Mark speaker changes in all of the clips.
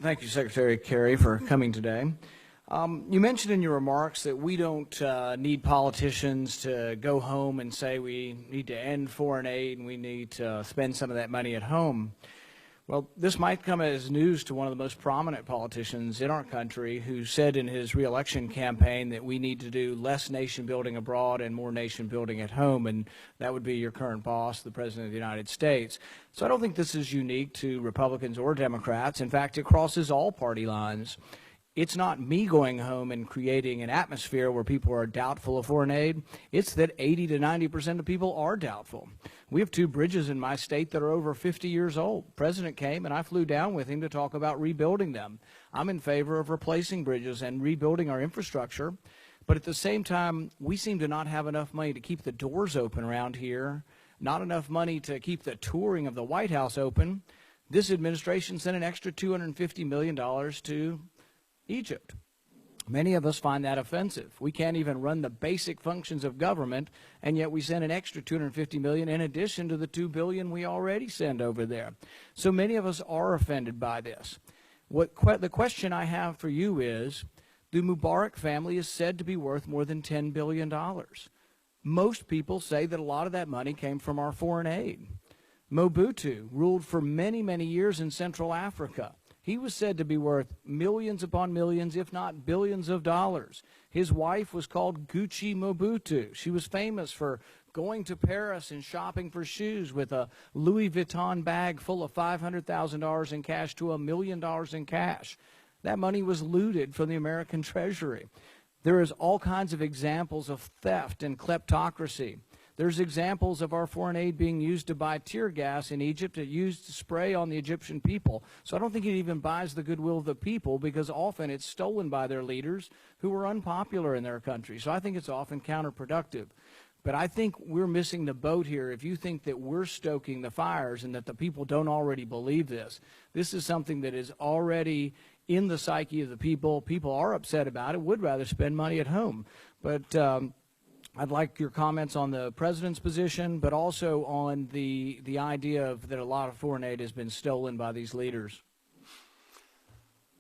Speaker 1: Thank you, Secretary Kerry, for coming today. You mentioned in your remarks that we don't need politicians to go home and say we need to end foreign aid and we need to spend some of that money at home. Well, this might come as news to one of the most prominent politicians in our country, who said in his re-election campaign that we need to do less nation building abroad and more nation building at home, and that would be your current boss, the President of the United States. So I don't think this is unique to Republicans or Democrats. In fact, it crosses all party lines. It's not me going home and creating an atmosphere where people are doubtful of foreign aid. It's that 80 to 90% of people are doubtful. We have 2 bridges in my state that are over 50 years old. The President came and I flew down with him to talk about rebuilding them. I'm in favor of replacing bridges and rebuilding our infrastructure. But at the same time, we seem to not have enough money to keep the doors open around here, not enough money to keep the touring of the White House open. This administration sent an extra $250 million to Egypt. Many of us find that offensive. We can't even run the basic functions of government, and yet we send an extra $250 million in addition to the $2 billion we already send over there. So many of us are offended by this. The question I have for you is, the Mubarak family is said to be worth more than $10 billion. Most people say that a lot of that money came from our foreign aid. Mobutu ruled for many, many years in Central Africa. He was said to be worth millions upon millions, if not billions of dollars. His wife was called Gucci Mobutu. She was famous for going to Paris and shopping for shoes with a Louis Vuitton bag full of $500,000 in cash to $1 million in cash. That money was looted from the American Treasury. There is all kinds of examples of theft and kleptocracy. There's examples of our foreign aid being used to buy tear gas in Egypt, used to spray on the Egyptian people. So I don't think it even buys the goodwill of the people, because often it's stolen by their leaders who are unpopular in their country. So I think it's often counterproductive. But I think we're missing the boat here if you think that we're stoking the fires and that the people don't already believe this. This is something that is already in the psyche of the people. People are upset about it, would rather spend money at home. But I'd like your comments on the President's position, but also on the idea of that a lot of foreign aid has been stolen by these leaders.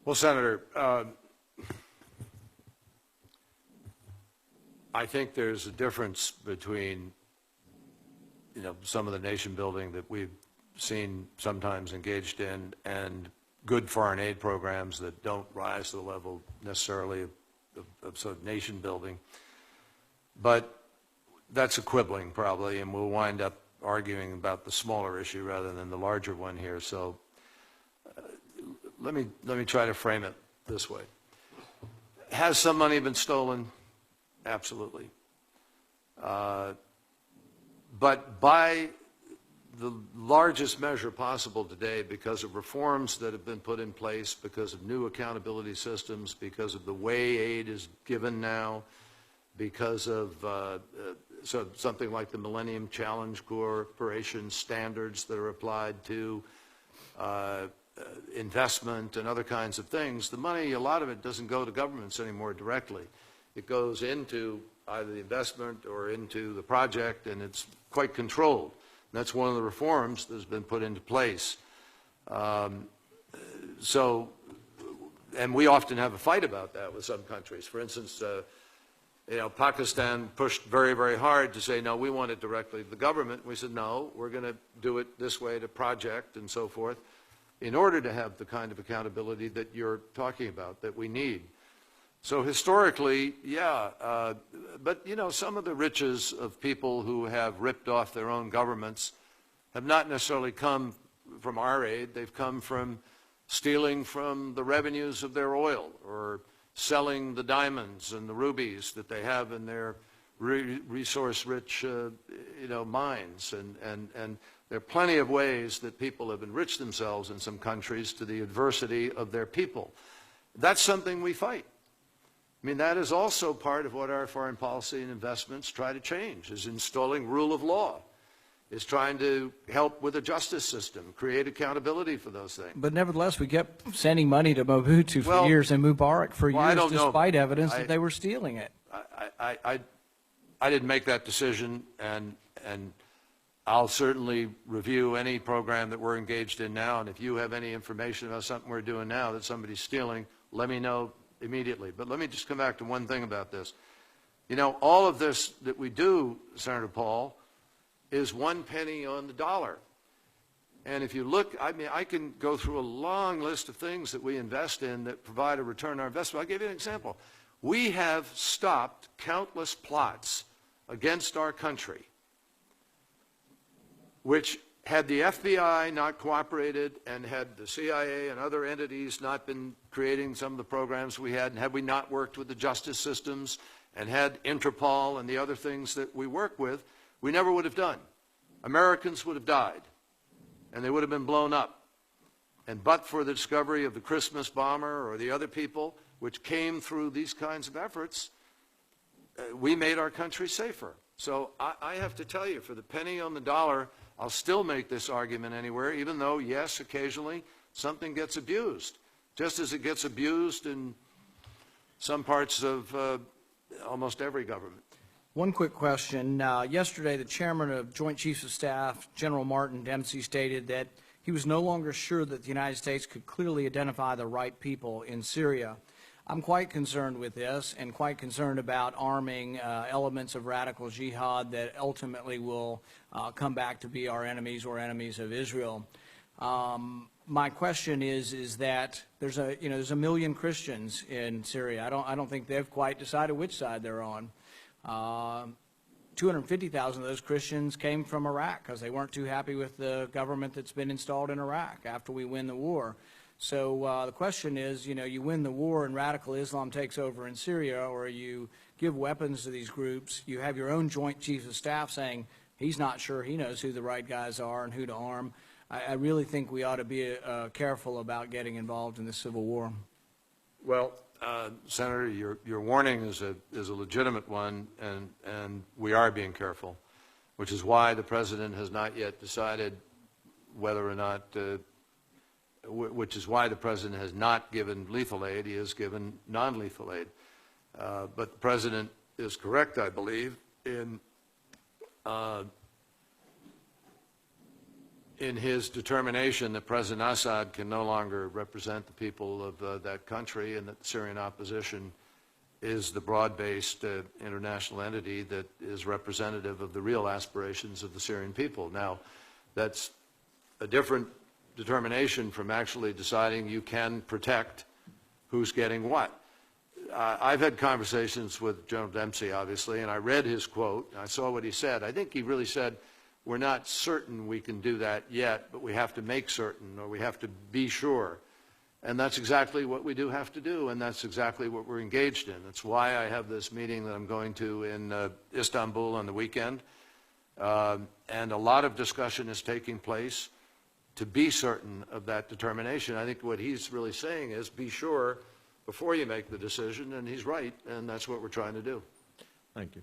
Speaker 2: Well, Senator, I think there's a difference between, some of the nation building that we've seen sometimes engaged in and good foreign aid programs that don't rise to the level necessarily of sort of nation building. But that's a quibbling probably, and we'll wind up arguing about the smaller issue rather than the larger one here. So let me try to frame it this way. Has some money been stolen? Absolutely. But by the largest measure possible today, because of reforms that have been put in place, because of new accountability systems, because of the way aid is given now, because of something like the Millennium Challenge Corporation standards that are applied to investment and other kinds of things, the money, a lot of it doesn't go to governments anymore directly. It goes into either the investment or into the project, and it's quite controlled. And that's one of the reforms that's been put into place. And we often have a fight about that with some countries. For instance, Pakistan pushed very, very hard to say, no, we want it directly to the government. We said, no, we're going to do it this way to project and so forth, in order to have the kind of accountability that you're talking about, that we need. So historically, yeah, but some of the riches of people who have ripped off their own governments have not necessarily come from our aid. They've come from stealing from the revenues of their oil, or selling the diamonds and the rubies that they have in their resource-rich, mines. And there are plenty of ways that people have enriched themselves in some countries to the adversity of their people. That's something we fight. I mean, that is also part of what our foreign policy and investments try to change, is installing rule of law, is trying to help with a justice system, create accountability for those things.
Speaker 1: But nevertheless, we kept sending money to Mobutu for years and Mubarak for years, despite evidence that they were stealing it.
Speaker 2: I didn't make that decision, and I'll certainly review any program that we're engaged in now, and if you have any information about something we're doing now that somebody's stealing, let me know immediately. But let me just come back to one thing about this. You know, all of this that we do, Senator Paul, is 1 penny on the dollar. And if you look, I mean, I can go through a long list of things that we invest in that provide a return on our investment. I'll give you an example. We have stopped countless plots against our country, which had the FBI not cooperated and had the CIA and other entities not been creating some of the programs we had, and had we not worked with the justice systems and had Interpol and the other things that we work with, we never would have done. Americans would have died, and they would have been blown up. And but for the discovery of the Christmas bomber or the other people, which came through these kinds of efforts, we made our country safer. So I have to tell you, for the penny on the dollar, I'll still make this argument anywhere, even though, yes, occasionally something gets abused, just as it gets abused in some parts of almost every government.
Speaker 1: One quick question. Yesterday, the chairman of Joint Chiefs of Staff, General Martin Dempsey, stated that he was no longer sure that the United States could clearly identify the right people in Syria. I'm quite concerned with this and quite concerned about arming elements of radical jihad that ultimately will come back to be our enemies or enemies of Israel. My question is that there's a million Christians in Syria. I don't think they've quite decided which side they're on. 250,000 of those Christians came from Iraq because they weren't too happy with the government that's been installed in Iraq after we win the war. So the question is, you win the war and radical Islam takes over in Syria, or you give weapons to these groups. You have your own Joint Chiefs of Staff saying he's not sure he knows who the right guys are and who to arm. I really think we ought to be careful about getting involved in the civil war.
Speaker 2: Well, Senator, your warning is a legitimate one, and we are being careful, which is why the President has not yet decided whether or not, which is why the President has not given lethal aid. He has given non-lethal aid. But the President is correct, I believe, in his determination that President Assad can no longer represent the people of that country, and that the Syrian opposition is the broad-based international entity that is representative of the real aspirations of the Syrian people. Now, that's a different determination from actually deciding you can protect who's getting what. I've had conversations with General Dempsey, obviously, and I read his quote. I saw what he said. I think he really said, we're not certain we can do that yet, but we have to make certain, or we have to be sure. And that's exactly what we do have to do, and that's exactly what we're engaged in. That's why I have this meeting that I'm going to in Istanbul on the weekend. And a lot of discussion is taking place to be certain of that determination. I think what he's really saying is be sure before you make the decision, and he's right, and that's what we're trying to do.
Speaker 3: Thank you.